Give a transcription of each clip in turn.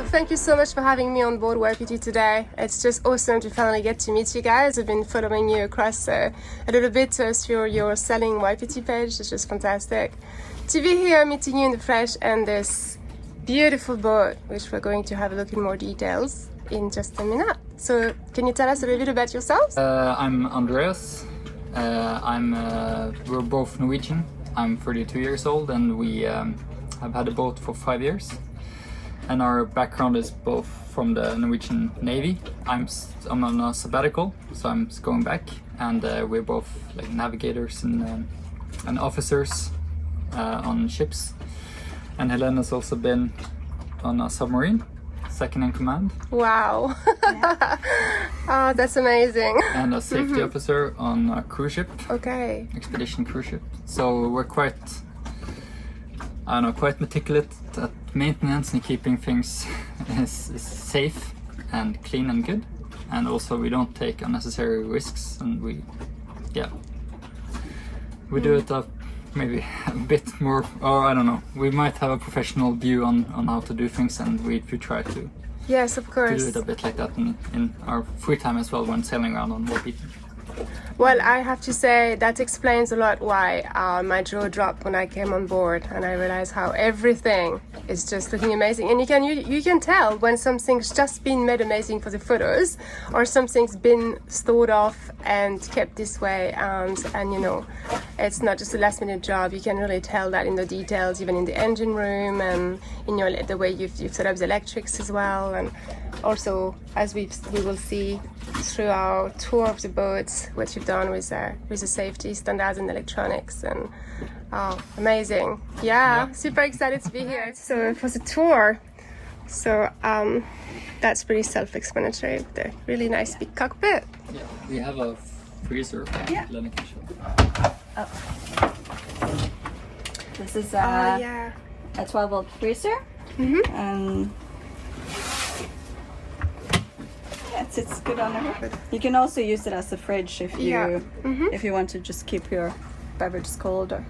thank you so much for having me on board YPT today. It's just awesome to finally get to meet you guys. I've been following you across a little bit through your selling YPT page. It's just fantastic to be here meeting you in the flesh and this beautiful boat, which we're going to have a look in more details in just a minute. So can you tell us a little bit about yourselves? I'm Andreas. We're both Norwegian. I'm 32 years old and we have had a boat for 5 years. And our background is both from the Norwegian Navy. I'm on a sabbatical, so I'm going back. And we're both like navigators and officers on ships. And Helene has also been on a submarine, second in command. Wow. Oh, that's amazing. And a safety officer on a cruise ship. Okay. Expedition cruise ship. So we're quite meticulous at maintenance and keeping things is safe and clean and good. And also we don't take unnecessary risks, and we do it up maybe a bit more, or I don't know, we might have a professional view on how to do things, and we try to yes, of course, do it a bit like that in our free time as well when sailing around on YPT. Well, I have to say that explains a lot why my jaw dropped when I came on board and I realized how everything is just looking amazing. And you can tell when something's just been made amazing for the photos, or something's been thought of and kept this way, and you know, it's not just a last minute job. You can really tell that in the details, even in the engine room and in the way you've set up the electrics as well. And also, as we will see through our tour of the boats, what you've done with the safety standards and electronics, and amazing. Yeah, super excited to be here. So for the tour, so that's pretty self-explanatory. The really nice big cockpit. Yeah, we have a freezer. Yeah. Lena can show. Oh. This is a 12-volt freezer. And it's good on there. You can also use it as a fridge if you want to just keep your beverage cold. Or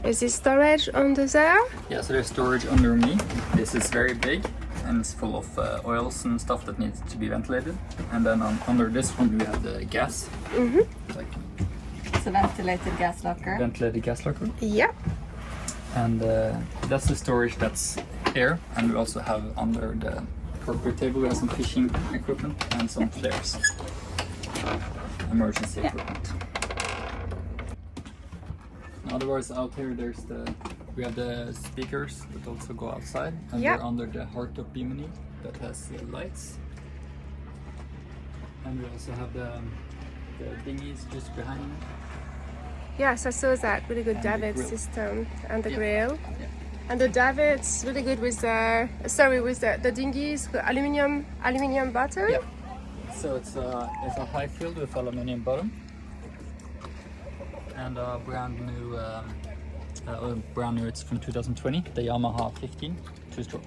is this storage under there? Yeah, so there's storage under me. This is very big and it's full of oils and stuff that needs to be ventilated. And then under this one we have the gas. It's a ventilated gas locker. Ventilated gas locker. Yeah. And that's the storage that's here. And we also have under the corporate table, we have some fishing equipment and some flares. Emergency equipment. Otherwise out here we have the speakers that also go outside, and we're under the hardtop bimini that has lights. And we also have the dinghies just behind me. Yes, I saw that. Really good davit system and the grill. Yeah. And the davit's really good with the dinghies, aluminium bottom. Yeah. So it's a high field with aluminium bottom, and brand new. It's from 2020, the Yamaha 15 two-stroke.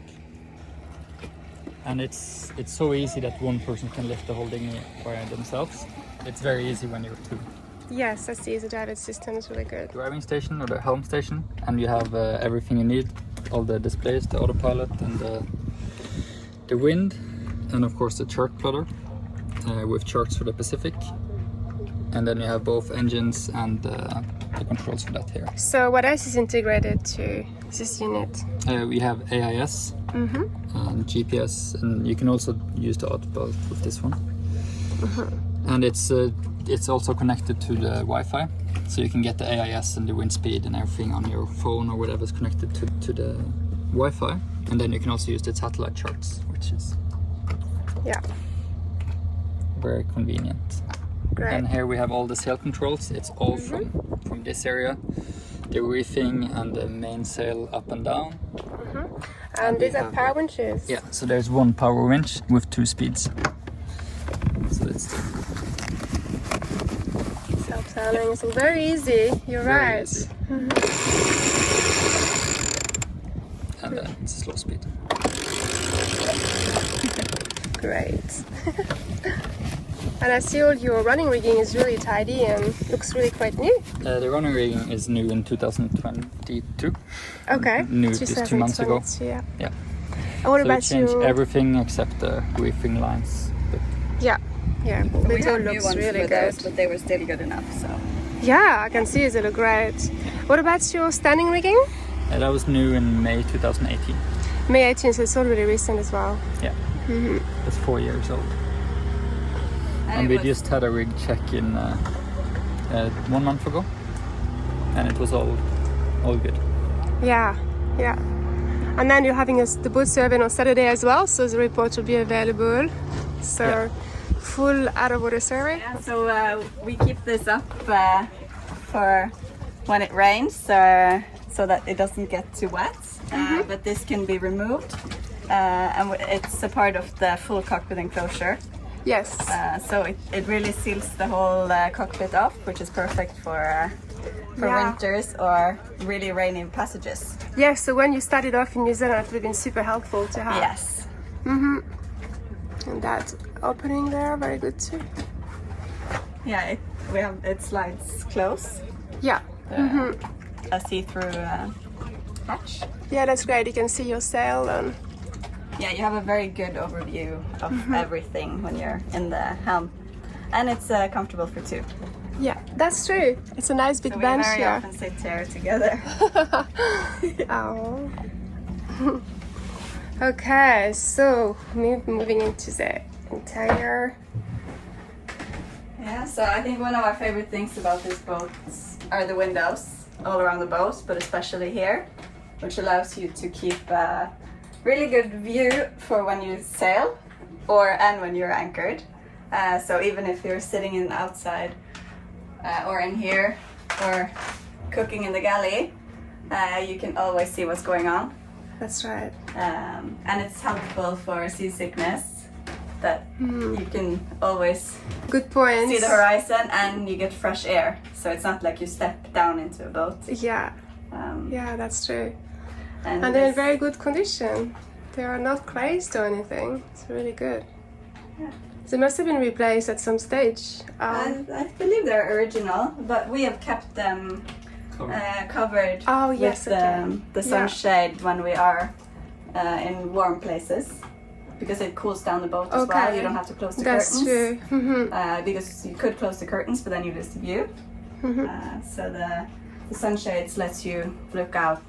And it's so easy that one person can lift the whole dinghy by themselves. It's very easy when you're two. Yes, I see the davit system is really good. Driving station or the helm station, and you have everything you need, all the displays, the autopilot and the wind, and of course the chart plotter with charts for the Pacific. And then you have both engines and the controls for that here. So what else is integrated to this unit? We have AIS and GPS, and you can also use the autopilot with this one. And it's also connected to the Wi-Fi, so you can get the AIS and the wind speed and everything on your phone or whatever's connected to the Wi-Fi. And then you can also use the satellite charts, which is very convenient. Great. And here we have all the sail controls. It's all from this area. The reefing and the mainsail up and down. And these are power winches. Yeah, so there's one power winch with 2 speeds. So it's self-turning, so very easy. You're very right. easy. And then it's slow speed. Great. And I see all your running rigging is really tidy and looks really quite new. The running rigging is new in 2022. Okay. New just 2 months ago. Yeah. Yeah. And what So about we changed you? everything except the reefing lines. But Yeah, yeah. We It all have new looks ones really for good. those, but they were still good enough. So Yeah, I can see they look great. What about your standing rigging? that was new in May 2018. May 18th, so it's already recent as well. Yeah, it's 4 years old. And it we was- just had a rig check in 1 month ago, and it was all good. Yeah, yeah. And then you're having the boat survey on Saturday as well, so the report will be available. So Yeah. full out of water survey. Yeah, so we keep this up for when it rains, so that it doesn't get too wet. But this can be removed, and it's a part of the full cockpit enclosure. Yes. So it really seals the whole cockpit off, which is perfect for Yeah. winters or really rainy passages. Yes, so when you started off in New Zealand, it would have been super helpful to have. Yes. And that opening there, very good too. Yeah, it slides close. Yeah. A see-through hatch. Yeah, that's great. You can see your sail and Yeah, you have a very good overview of everything when you're in the helm, and it's comfortable for two. yeah, that's true. It's a nice big So we bench very here. often sit here together. Oh. Okay, so moving into the interior. Yeah, so I think one of our favorite things about this boat are the windows all around the boat, but especially here, which allows you to keep a really good view for when you sail and when you're anchored. So even if you're sitting in outside or in here or cooking in the galley, you can always see what's going on. That's right. And it's helpful for seasickness that you can always Good point. see the horizon and you get fresh air. So it's not like you step down into a boat. Yeah, Um, yeah, that's true. and And they're in this- very good condition. They are not crazed or anything. It's really good. Yeah. They must have been replaced at some stage. I believe they're original, but we have kept them covered Oh, yes, with okay. the Yeah. sunshade when we are in warm places, because it cools down the boat as well. Okay. You don't have to close the That's curtains. true. Because you could close the curtains, but then you lose the view. So the sunshades lets you look out,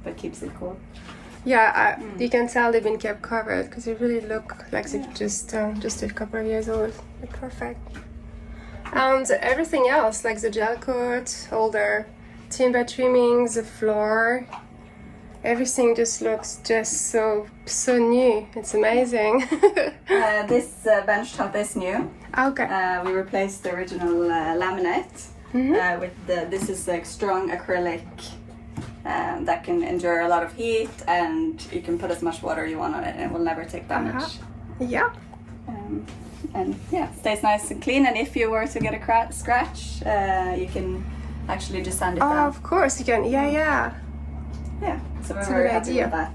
but keeps it cool. Yeah, you can tell they've been kept covered because they really look like they've just a couple of years old. They're perfect. And everything else, like the gel coat, all the timber trimmings, the floor, everything just looks just so new. It's amazing. This bench top is new. Okay. We replaced the original laminate with this is like strong acrylic that can endure a lot of heat, and you can put as much water you want on it and it will never take damage. Yeah. And yeah, stays nice and clean, and if you were to get a scratch, you can actually just sand it Oh, down. of course you can. Yeah, yeah. Yeah, so we're a very good happy idea. with that.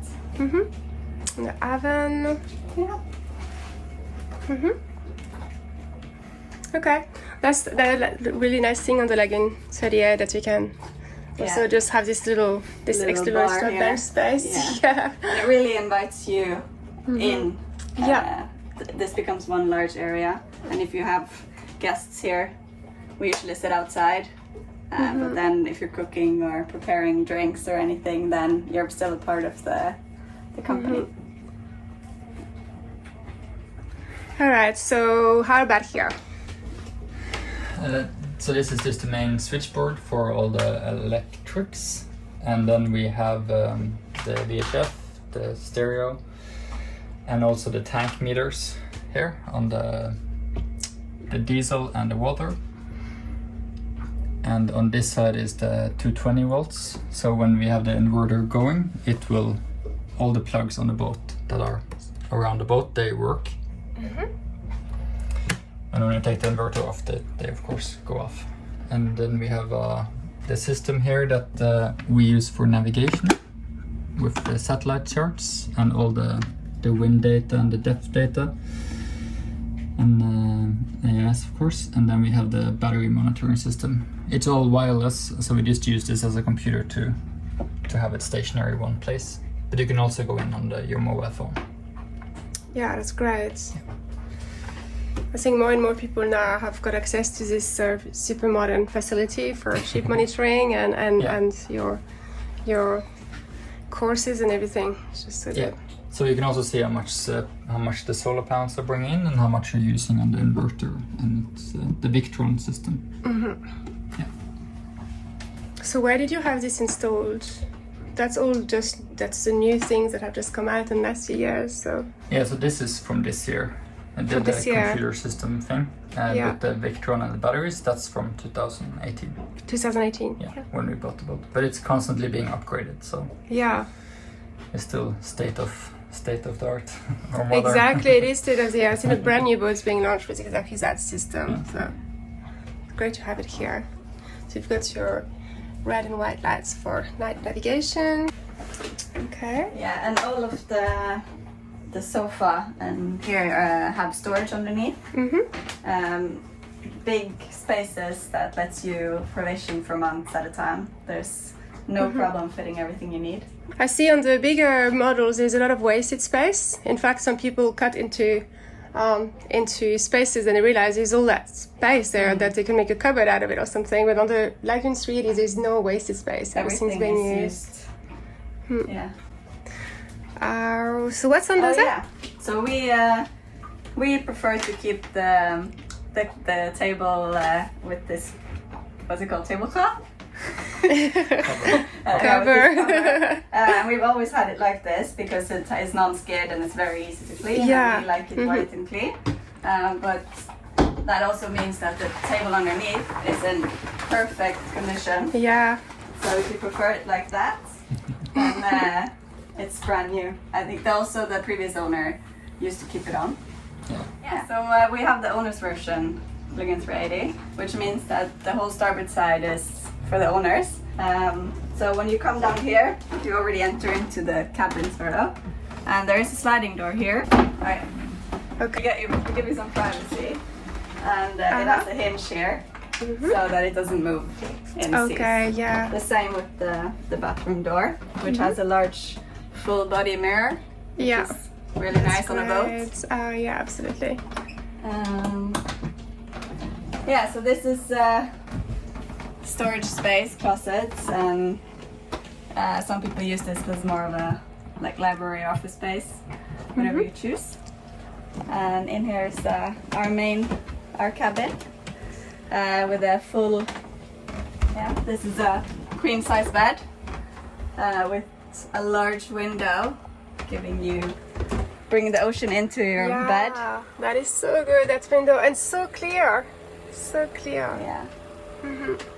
And the oven. Yeah. Okay. That's the really nice thing on the Lagoon 38 that you can also Yeah. just have this Little extra bar extra here. bench space. Yeah. And it really invites you in. Yeah. This becomes one large area, and if you have guests here, we usually sit outside. But then if you're cooking or preparing drinks or anything, then you're still a part of the company. All right. So how about here? So this is just the main switchboard for all the electrics, and then we have the VHF, the stereo, and also the tank meters here on the diesel and the water. And on this side is the 220 volts. So when we have the inverter going, it will, all the plugs on the boat that are around the boat, they work. And when you take the inverter off, they of course go off. And then we have the system here that we use for navigation with the satellite charts and all the wind data and the depth data. And yes, of course. And then we have the battery monitoring system. It's all wireless, so we just use this as a computer to have it stationary one place. but you can also go in on your mobile phone. Yeah, that's great. I think more and more people now have got access to this super modern facility for ship monitoring and your courses and everything. It's just so good. So you can also see how much the solar panels are bringing in and how much you're using on the inverter, and it's the Victron system. Yeah. So where did you have this installed? That's the new things that have just come out in the last few years. So so this is from this year. And the computer system thing. But the Victron and the batteries, that's from 2018. 2018. Yeah, when we bought the boat. But it's constantly being upgraded, so it's still state of the art or modern. Exactly, it is state of the art. I've seen a brand new boat being launched with exactly that system. So it's great to have it here. So you've got your red and white lights for night navigation. Okay. Yeah, and all of the sofa and here have storage underneath. Big spaces that lets you provision for months at a time. There's no problem fitting everything you need. I see on the bigger models there's a lot of wasted space. In fact, some people cut into spaces and they realize there's all that space there that they can make a cupboard out of it or something. But on the Lagoon 380 there's no wasted space. Everything's being used. Yeah. So what's under there? So we prefer to keep the table with this, what's it called, tablecloth? Cover. And we've always had it like this because it is non-skid and it's very easy to clean. Yeah. And we like it white and clean. But that also means that the table underneath is in perfect condition. Yeah. So if you prefer it like that, then it's brand new. I think also the previous owner used to keep it on. Yeah. So we have the owner's version, LAGOON 380, which means that the whole starboard side is for the owners. So when you come down here, you already enter into the cabin sort of, and there is a sliding door here. Right. Okay. To give you some privacy, and it has a hinge here, so that it doesn't move in the seats. Okay. Yeah. The same with the bathroom door, which has a large full body mirror. Which is really nice on a boat. Yeah, absolutely. So this is storage space, closets, and some people use this as more of a library office space, whatever you choose. And in here is our cabin with a full, this is a queen size bed with a large window bringing the ocean into your bed. That is so good, that window, and so clear. So clear. Yeah.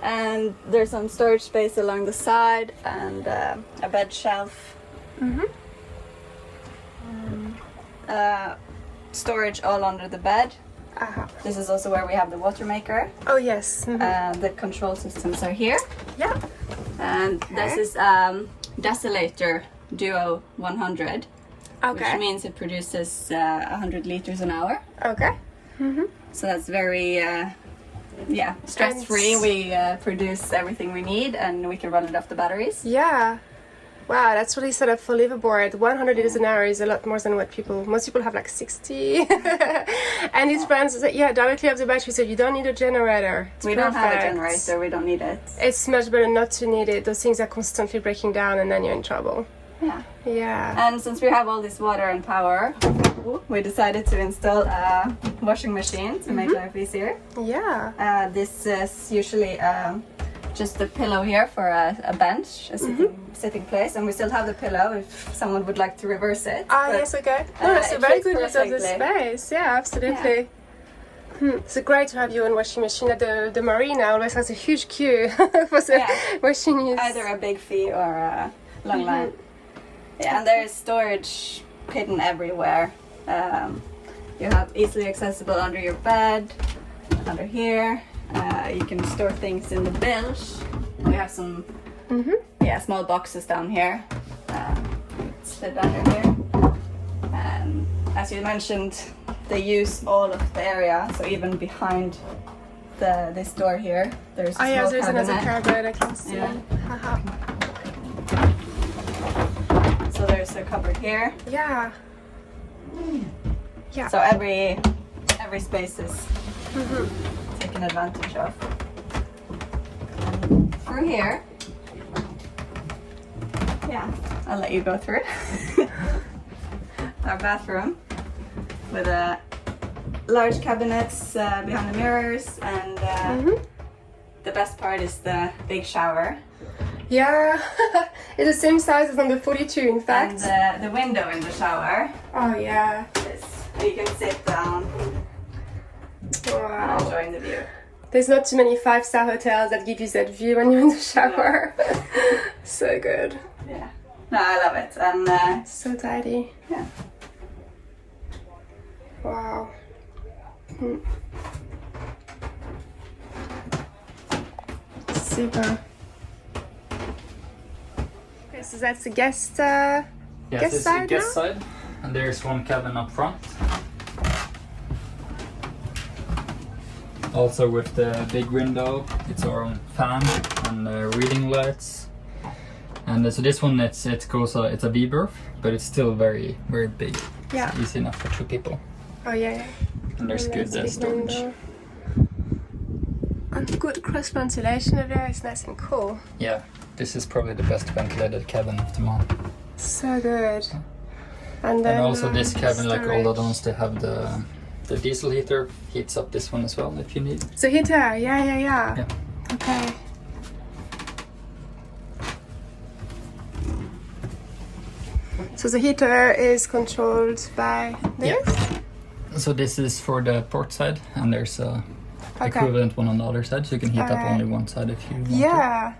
And there's some storage space along the side and a bed shelf. Storage all under the bed. This is also where we have the water maker. Oh yes. The control systems are here. Yeah. And this is Desolator Duo 100. Okay. Which means it produces 100 liters an hour. Okay. So that's very stress-free. We produce everything we need and we can run it off the batteries. Yeah. Wow, that's really set up for liveaboard. 100 liters an hour is a lot more than what most people have, like 60. And it runs directly off the battery, so you don't need a generator. We don't have a generator, we don't need it. It's much better not to need it. Those things are constantly breaking down and then you're in trouble. Yeah. And since we have all this water and power, we decided to install a washing machine to make life easier. Yeah. This is usually just a pillow here for a bench, a sitting place, and we still have the pillow if someone would like to reverse it. Yes, okay. No, that's a very good use of the space. Yeah, absolutely. It's great to have your own washing machine. At the marina always has a huge queue for the washing use. Either a big fee or a long line. Yeah, and there is storage hidden everywhere. You have easily accessible under your bed, under here. You can store things in the bilge. We have some small boxes down here. Slid under here. And as you mentioned, they use all of the area, so even behind this door here, there's a small there's cabinet. another cabinet I can see. Yeah. So there's cupboard here. Yeah. Yeah. So every space is taken advantage of. Through here. Yeah, I'll let you go through it. Our bathroom with large cabinets behind the mirrors, and the best part is the big shower. Yeah, it's the same size as number 42 in fact. And the window in the shower Oh yeah. is, you can sit down and Wow. enjoy the view. There's not too many 5-star hotels that give you that view when you're in the shower. So good. Yeah. No, I love it. And So tidy. yeah. Wow. Super. Okay, so that's the guest Yes, Guest this is the side guest now? side, and there's one cabin up front. Also with the big window, it's our own fan and reading lights. And so this one, it's a V-berth, but it's still very big. Yeah. It's easy enough for 2 people. Oh yeah. And there's good Big storage. window. And good cross ventilation in there. It's nice and cool. Yeah, this is probably the best ventilated cabin of them all. So good. And then And also this cabin, like all the storage. other ones, they have the diesel heater heats up this one as well if you need. So heater, yeah. Yeah. Okay. So the heater is controlled by this? So this is for the port side, and there's a Okay. equivalent one on the other side, so you can heat up Alright. only one side if you want to. Yeah.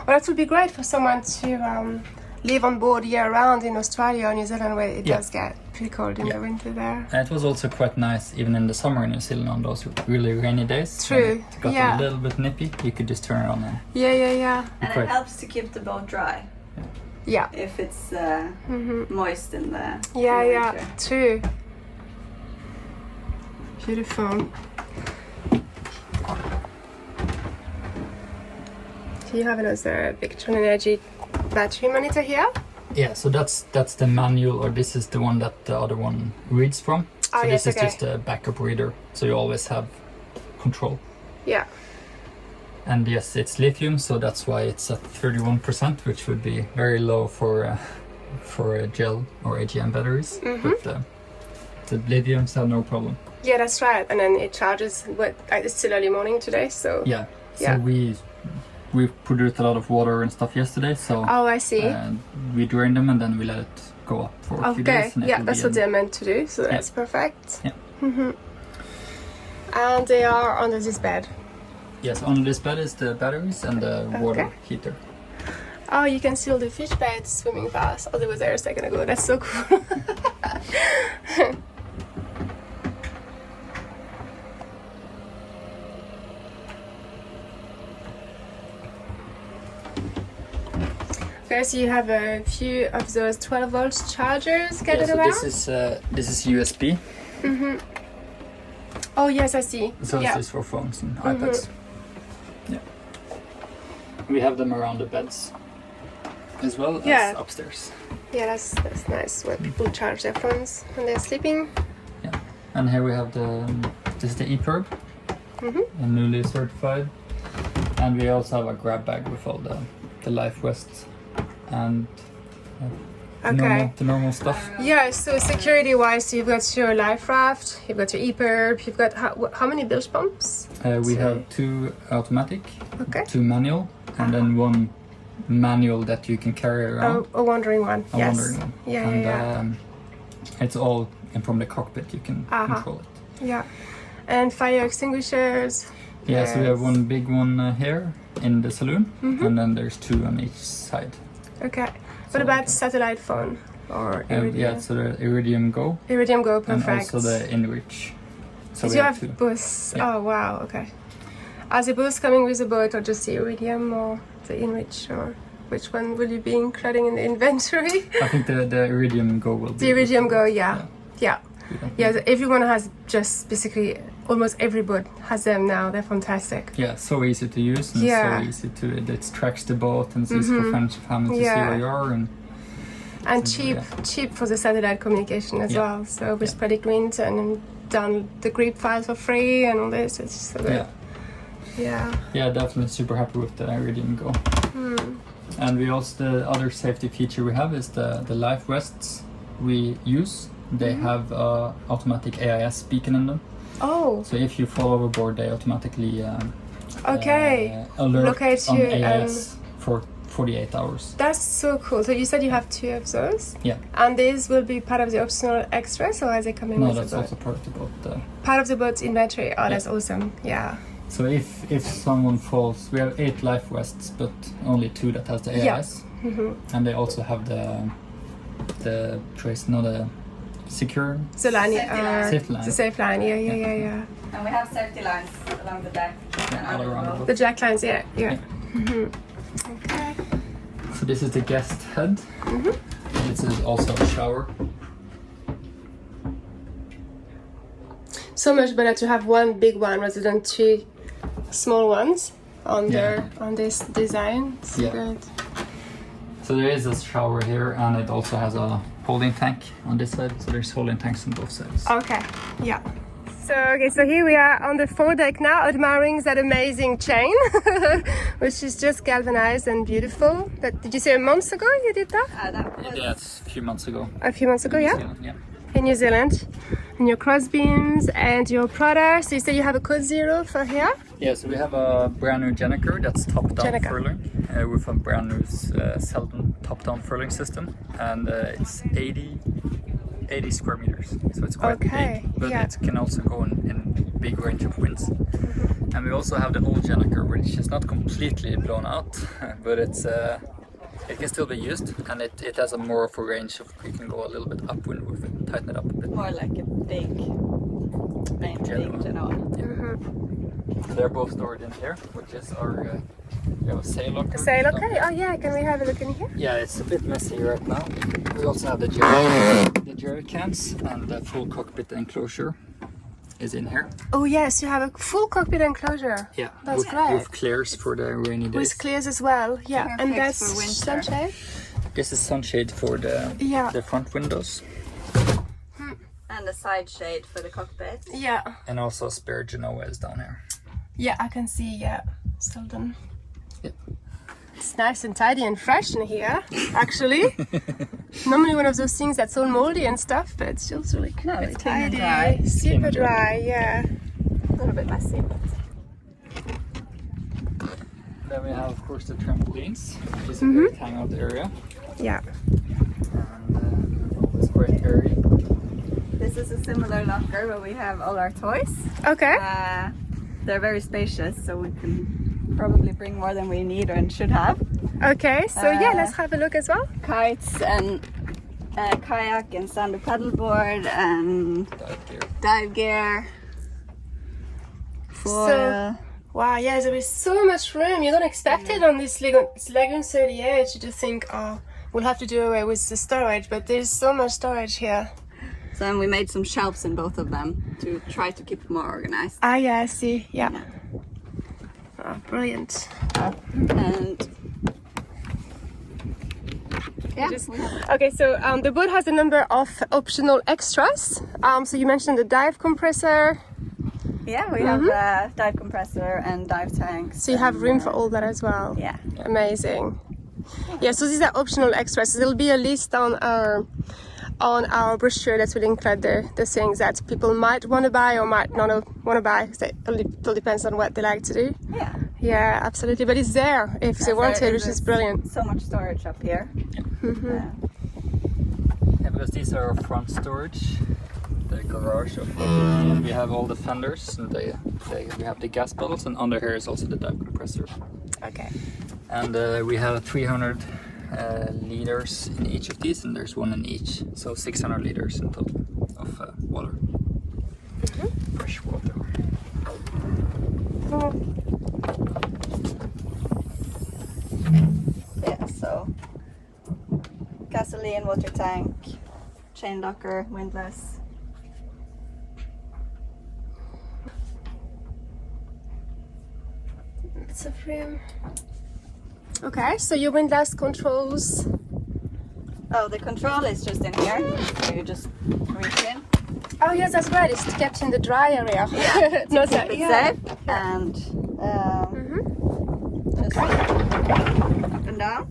Well, that would be great for someone to live on board year round in Australia or New Zealand, where it Yeah. does get pretty cold in Yeah. the winter there. And it was also quite nice, even in the summer in New Zealand, on those really rainy days. True, when it got yeah. a little bit nippy, you could just turn it on and Yeah. And Quite. it helps to keep the boat dry Yeah. if it's Mhm. moist in the Yeah, in the yeah. winter. True. Beautiful. So you have another Victron Energy battery monitor here. yeah. So that's the manual, or this is the one that the other one reads from. So Oh, this yes, is okay. just a backup reader, so you always have control. Yeah. And yes, it's lithium, so that's why it's at 31%, which would be very low for gel or AGM batteries. But the lithiums have no problem. Yeah, that's right. And then it charges. It's still early morning today, so. Yeah. So Yeah. we produced a lot of water and stuff yesterday, so Oh, I see. we drained them and then we let it go up for a few Okay. days. And it Yeah, will that's be what they're meant to do. So that's perfect. Yeah. And they are under this bed. Yes, on this bed is the batteries and the water heater. Oh, you can see all the fish beds swimming past. Oh, they were there a second ago. That's so cool. Okay, so you have a few of those 12 volt chargers Yeah, scattered so around. this is USB. Oh yes, I see. So yeah. this is for phones and iPads. Yeah. We have them around the beds as well Yeah. as upstairs. Yeah, that's nice. Where people charge their phones when they're sleeping. Yeah. And here we have this is the EPIRB, and newly certified. And we also have a grab bag with all the life vests and the normal stuff. Yeah, so security-wise, you've got your life raft, you've got your EPIRB, you've got how many bilge pumps? We have 2 automatic, Okay. 2 manual, and then 1 manual that you can carry around. A wandering one. A Yes. wandering one. Yeah, and yeah. It's all from the cockpit. You can control it. Yeah. And fire extinguishers. Yeah, so we have Yes. one big one here in the saloon, and then there's 2 on each side. Okay. So What about okay. satellite phone or Iridium? Yeah, so the Iridium Go Iridium Go, and perfect. also the InReach. So Did we you have have 2. both? Yeah. Oh wow, okay. Are they both coming with the boat, or just the Iridium or the InReach, or which one will you be including in the inventory? I think the Iridium Go will be. The Iridium Go, yeah. Yeah. We don't Yeah, need- everyone has just basically, almost every boat has them now. They're fantastic. Yeah, so easy to use and Yeah. so easy to it tracks the boat and it's easy for friends and family to see Yeah. where you are, and And So, cheap, yeah. cheap for the satellite communication as Yeah. well. So with Yeah. Pretty Clinton and done the grip files for free and all this. It's so good. Yeah. Yeah. Yeah, definitely super happy with the Iridium Go. And we also, the other safety feature we have is the life vests we use. They have automatic AIS beacon in them. Oh, So if you fall overboard, they automatically okay. alert Locate on you AIS for 48 hours. That's so cool. So you said you have 2 of those? Yeah. And these will be part of the optional extras, or are they coming No, with that's the boat? also part of the boat. Part of the boat's inventory. Oh, that's awesome. Yeah. So if someone falls, we have 8 life vests, but only 2 that has the Yeah. AIS. And they also have the trace, not the secure. The line, Safety line. the safe line. Yeah. And we have safety lines along the deck and all under the around the boat. boat. The jack lines. Yeah. Okay. So this is the guest head. This is also a shower. So much better to have one big one rather than 2 small ones on Yeah. on this design. So Yeah. good. So there is a shower here, and it also has a holding tank on this side. So there's holding tanks on both sides. Okay. Yeah. So here we are on the foredeck now, admiring that amazing chain, which is just galvanized and beautiful. But did you say a month ago you did that? That was Yeah, that's a few months ago. A few months ago, yeah. Yeah. In New Zealand. And your crossbeams and your products. So you say you have a code 0 for here? Yeah, so we have a brand new Jenniker that's top-down Jenniker. furling with a brand new Selden top-down furling system, and it's 80 square meters, so it's quite Okay, big, but yeah. it can also go in big range of winds. And we also have the old Jenniker, which is not completely blown out, but it's it can still be used, and it has a more of a range of, you can go a little bit upwind with it, tighten it up a bit. more like a big Genoa. Genoa. So they're both stored in here, which is our we have a sail locker. Sail, okay. Oh yeah, can we have a look in here? Yeah, it's a bit messy right now. We also have the jerry cans, and the full cockpit enclosure is in here. Oh yes, you have a full cockpit enclosure. Yeah, That's with, great. with clears for the rainy days. With clears as well, yeah. Perfect And that's for winter. sunshade? This is sunshade for Yeah. the front windows, And a side shade for the cockpit. Yeah. and also a spare Genoa is down here. Yeah, I can see, yeah. Selden. Yep. It's nice and tidy and fresh in here, actually. Normally one of those things that's all moldy and stuff, but it feels really No, it's clean and tidy. dry. Super Clean and dry. dry, yeah. A little bit messy, but Then we have, of course, the trampolines, which is a great hangout area, Yeah. and it's quite airy. this is a similar locker where we have all our toys. Okay. They're very spacious, so we can probably bring more than we need and should have. Okay, so yeah, let's have a look as well. Kites and kayak and stand-up paddleboard and Dive gear. dive gear. So- Wow, yeah, there is so much room. You don't expect it on this Lagoon 38. You just think, oh, we'll have to do away with the storage, but there's so much storage here. So then we made some shelves in both of them to try to keep it more organized. Ah, yeah, I see. Yeah. Oh, brilliant. And yeah, we have Okay, so the boat has a number of optional extras. So you mentioned the dive compressor. Yeah, we have a dive compressor and dive tanks. So you have and, room for all that as well. Yeah. Amazing. Yeah, so these are optional extras. There'll be a list on our brochure that will include the things that people might want to buy or might not want to buy. So it all depends on what they like to do. Yeah. Yeah, absolutely. But it's there if they want There it, which is brilliant. So much storage up here. Yeah, because these are our front storage, the garage of we have all the fenders, and we have the gas bottles, and under here is also the dive compressor. Okay. And we have 300 liters in each of these, and there's one in each, so 600 liters in total of water, fresh water. Yeah, so gasoline, water tank, chain locker, windlass. It's a frame. Okay, so your windlass controls Oh, the control is just in here. So you just reach in. Oh yes, that's right. It's kept in the dry area. Yeah, No, keep it safe. And just up and down.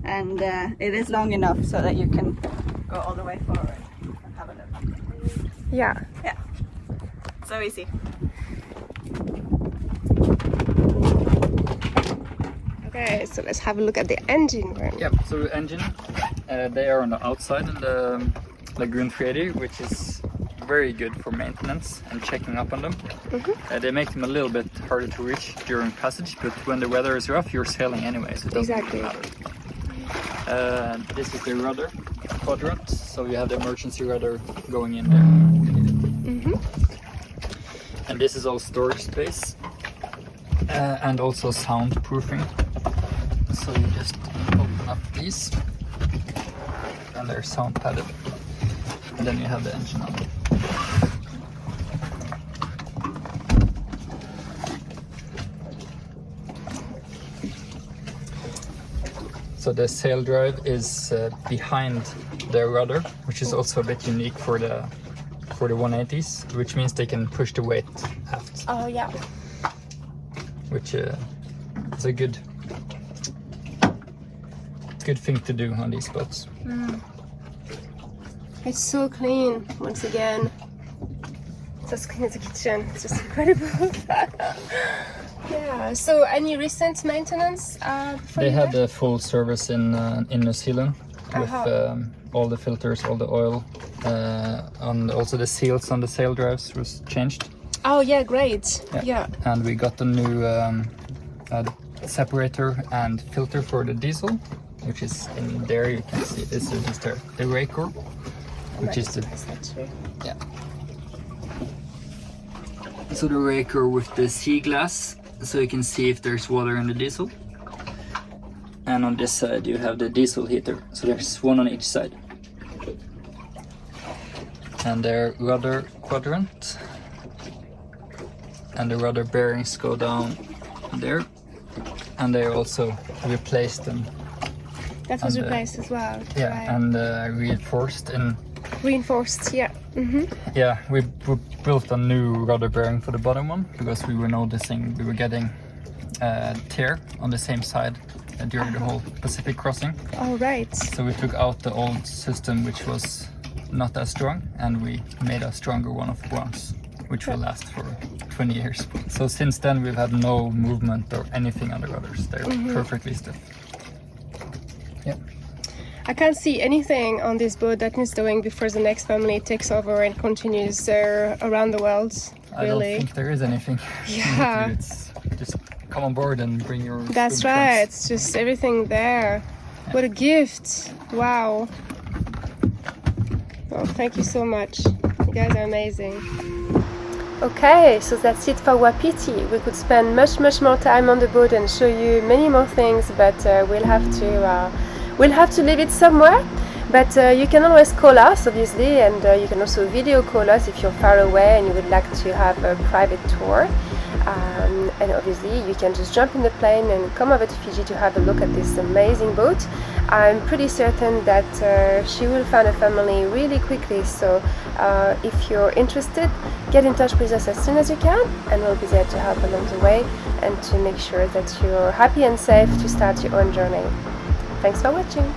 And it is long enough so that you can go all the way forward and have a look. Yeah. Yeah, so easy. Okay, so let's have a look at the engine room. Yeah, so the engine, they are on the outside in the Lagoon 380, which is very good for maintenance and checking up on them. They make them a little bit harder to reach during passage, but when the weather is rough, you're sailing anyway, so it doesn't Exactly. matter. This is the Rudder Quadrant, so you have the emergency rudder going in there. And this is all storage space and also soundproofing. So you just open up these and they're sound padded. And then you have the engine on. So the sail drive is behind the rudder, which is also a bit unique for the 180s, which means they can push the weight aft, Oh yeah. which is a good thing to do on these boats. It's so clean once again. It's as clean as a kitchen. It's just incredible. Yeah. So any recent maintenance? They had a full service in New Zealand with all the filters, all the oil, and also the seals on the sail drives was changed. Oh yeah, great. Yeah. And we got a new separator and filter for the diesel, which is in there. You can see this is just the raker, which is the yeah. So the raker with the sea glass, so you can see if there's water in the diesel. And on this side you have the diesel heater, so there's one on each side. And the rudder quadrant and the rudder bearings go down there, and they also replaced them. That was And, replaced as well. Yeah, Right. and reinforced in. Reinforced. Yeah. Yeah, we built a new rudder bearing for the bottom one because we were noticing we were getting tear on the same side during the whole Pacific crossing. All right. So we took out the old system, which was not as strong, and we made a stronger one of bronze, which will last for 20 years. So since then we've had no movement or anything on the rudders. They're perfectly stiff. Yeah. I can't see anything on this boat that needs doing before the next family takes over and continues around the world. I don't Really. think there is anything. Yeah. It's just come on board and bring your That's spoon right. trunks. It's just everything there. What a gift! Wow. Well, thank you so much. You guys are amazing. Okay, so that's it for Wapiti. We could spend much more time on the boat and show you many more things, but we'll have to leave it somewhere. But you can always call us, obviously, and you can also video call us if you're far away and you would like to have a private tour. And obviously you can just jump in the plane and come over to Fiji to have a look at this amazing boat. I'm pretty certain that she will find a family really quickly, so if you're interested, get in touch with us as soon as you can, and we'll be there to help along the way and to make sure that you're happy and safe to start your own journey. Thanks for watching!